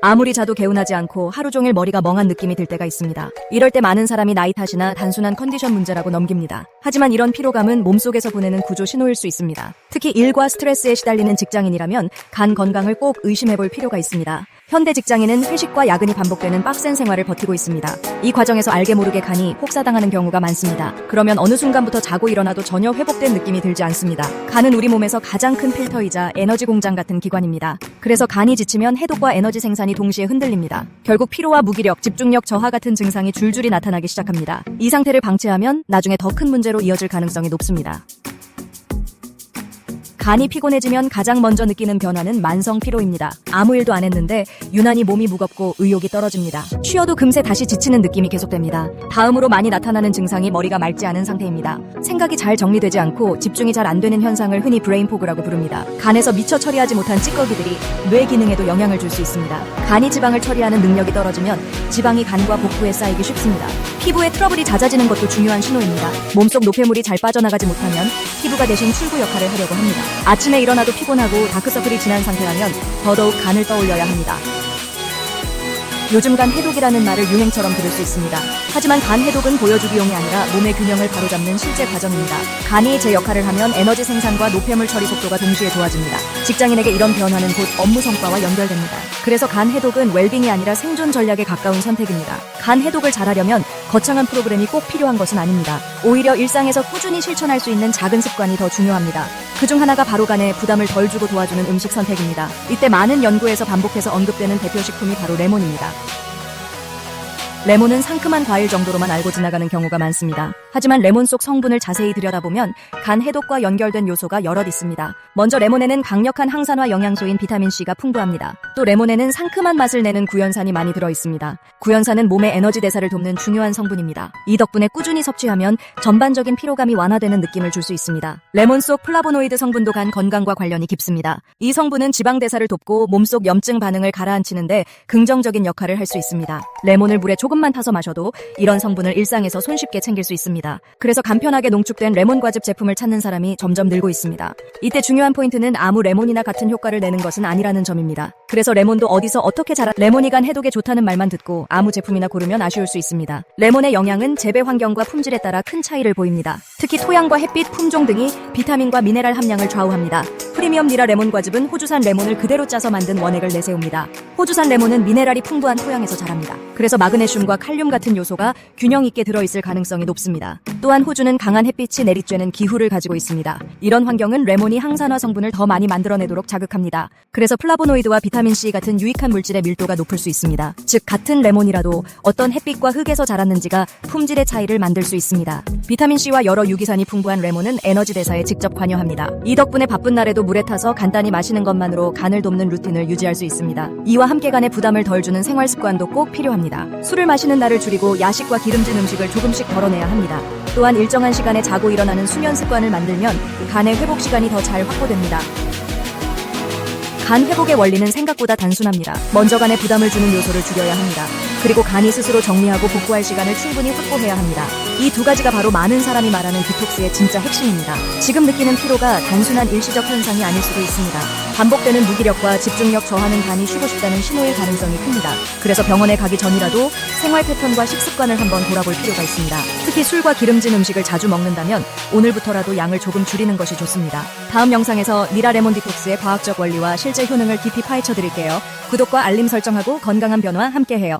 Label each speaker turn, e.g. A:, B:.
A: 아무리 자도 개운하지 않고 하루 종일 머리가 멍한 느낌이 들 때가 있습니다. 이럴 때 많은 사람이 나이 탓이나 단순한 컨디션 문제라고 넘깁니다. 하지만 이런 피로감은 몸속에서 보내는 구조 신호일 수 있습니다. 특히 일과 스트레스에 시달리는 직장인이라면 간 건강을 꼭 의심해볼 필요가 있습니다. 현대 직장인은 회식과 야근이 반복되는 빡센 생활을 버티고 있습니다. 이 과정에서 알게 모르게 간이 혹사당하는 경우가 많습니다. 그러면 어느 순간부터 자고 일어나도 전혀 회복된 느낌이 들지 않습니다. 간은 우리 몸에서 가장 큰 필터이자 에너지 공장 같은 기관입니다. 그래서 간이 지치면 해독과 에너지 생산이 동시에 흔들립니다. 결국 피로와 무기력, 집중력 저하 같은 증상이 줄줄이 나타나기 시작합니다. 이 상태를 방치하면 나중에 더 큰 문제로 이어질 가능성이 높습니다. 간이 피곤해지면 가장 먼저 느끼는 변화는 만성 피로입니다. 아무 일도 안 했는데 유난히 몸이 무겁고 의욕이 떨어집니다. 쉬어도 금세 다시 지치는 느낌이 계속됩니다. 다음으로 많이 나타나는 증상이 머리가 맑지 않은 상태입니다. 생각이 잘 정리되지 않고 집중이 잘 안 되는 현상을 흔히 브레인 포그라고 부릅니다. 간에서 미처 처리하지 못한 찌꺼기들이 뇌 기능에도 영향을 줄 수 있습니다. 간이 지방을 처리하는 능력이 떨어지면 지방이 간과 복부에 쌓이기 쉽습니다. 피부에 트러블이 잦아지는 것도 중요한 신호입니다. 몸속 노폐물이 잘 빠져나가지 못하면 피부가 대신 출구 역할을 하려고 합니다. 아침에 일어나도 피곤하고 다크서클이 진한 상태라면 더더욱 간을 떠올려야 합니다. 요즘 간 해독이라는 말을 유행처럼 들을 수 있습니다. 하지만 간 해독은 보여주기용이 아니라 몸의 균형을 바로잡는 실제 과정입니다. 간이 제 역할을 하면 에너지 생산과 노폐물 처리 속도가 동시에 좋아집니다. 직장인에게 이런 변화는 곧 업무 성과와 연결됩니다. 그래서 간 해독은 웰빙이 아니라 생존 전략에 가까운 선택입니다. 간 해독을 잘하려면 거창한 프로그램이 꼭 필요한 것은 아닙니다. 오히려 일상에서 꾸준히 실천할 수 있는 작은 습관이 더 중요합니다. 그중 하나가 바로 간에 부담을 덜 주고 도와주는 음식 선택입니다. 이때 많은 연구에서 반복해서 언급되는 대표 식품이 바로 레몬입니다. 레몬은 상큼한 과일 정도로만 알고 지나가는 경우가 많습니다. 하지만 레몬 속 성분을 자세히 들여다보면 간 해독과 연결된 요소가 여럿 있습니다. 먼저 레몬에는 강력한 항산화 영양소인 비타민C가 풍부합니다. 또 레몬에는 상큼한 맛을 내는 구연산이 많이 들어있습니다. 구연산은 몸의 에너지 대사를 돕는 중요한 성분입니다. 이 덕분에 꾸준히 섭취하면 전반적인 피로감이 완화되는 느낌을 줄 수 있습니다. 레몬 속 플라보노이드 성분도 간 건강과 관련이 깊습니다. 이 성분은 지방 대사를 돕고 몸속 염증 반응을 가라앉히는데 긍정적인 역할을 할 수 있습니다. 레몬을 물에 조금만 타서 마셔도 이런 성분을 일상에서 손쉽게 챙길 수 있습니다. 그래서 간편하게 농축된 레몬 과즙 제품을 찾는 사람이 점점 늘고 있습니다. 이때 중요한 포인트는 아무 레몬이나 같은 효과를 내는 것은 아니라는 점입니다. 그래서 레몬도 어디서 어떻게 레몬이 간 해독에 좋다는 말만 듣고 아무 제품이나 고르면 아쉬울 수 있습니다. 레몬의 영양은 재배 환경과 품질에 따라 큰 차이를 보입니다. 특히 토양과 햇빛, 품종 등이 비타민과 미네랄 함량을 좌우합니다. 프리미엄 니라 레몬 과즙은 호주산 레몬을 그대로 짜서 만든 원액을 내세웁니다. 호주산 레몬은 미네랄이 풍부한 토양에서 자랍니다. 그래서 마그네슘과 칼륨 같은 요소가 균형 있게 들어있을 가능성이 높습니다. 또한 호주는 강한 햇빛이 내리쬐는 기후를 가지고 있습니다. 이런 환경은 레몬이 항산화 성분을 더 많이 만들어내도록 자극합니다. 그래서 플라보노이드와 비타민C 같은 유익한 물질의 밀도가 높을 수 있습니다. 즉 같은 레몬이라도 어떤 햇빛과 흙에서 자랐는지가 품질의 차이를 만들 수 있습니다. 비타민C와 여러 유기산이 풍부한 레몬은 에너지 대사에 직접 관여합니다. 이 덕분에 바쁜 날에도 물에 타서 간단히 마시는 것만으로 간을 돕는 루틴을 유지할 수 있습니다. 이와 함께 간에 부담을 덜 주는 생활 습관도 꼭 필요합니다. 술을 마시는 날을 줄이고 야식과 기름진 음식을 조금씩 덜어내야 합니다. 또한 일정한 시간에 자고 일어나는 수면 습관을 만들면 간의 회복 시간이 더 잘 확보됩니다. 간 회복의 원리는 생각보다 단순합니다. 먼저 간에 부담을 주는 요소를 줄여야 합니다. 그리고 간이 스스로 정리하고 복구할 시간을 충분히 확보해야 합니다. 이 두 가지가 바로 많은 사람이 말하는 디톡스의 진짜 핵심입니다. 지금 느끼는 피로가 단순한 일시적 현상이 아닐 수도 있습니다. 반복되는 무기력과 집중력 저하는 간이 쉬고 싶다는 신호일 가능성이 큽니다. 그래서 병원에 가기 전이라도 생활 패턴과 식습관을 한번 돌아볼 필요가 있습니다. 특히 술과 기름진 음식을 자주 먹는다면 오늘부터라도 양을 조금 줄이는 것이 좋습니다. 다음 영상에서 니라 레몬 디톡스의 과학적 원리와 실제 효능을 깊이 파헤쳐 드릴게요. 구독과 알림 설정하고 건강한 변화 함께해요.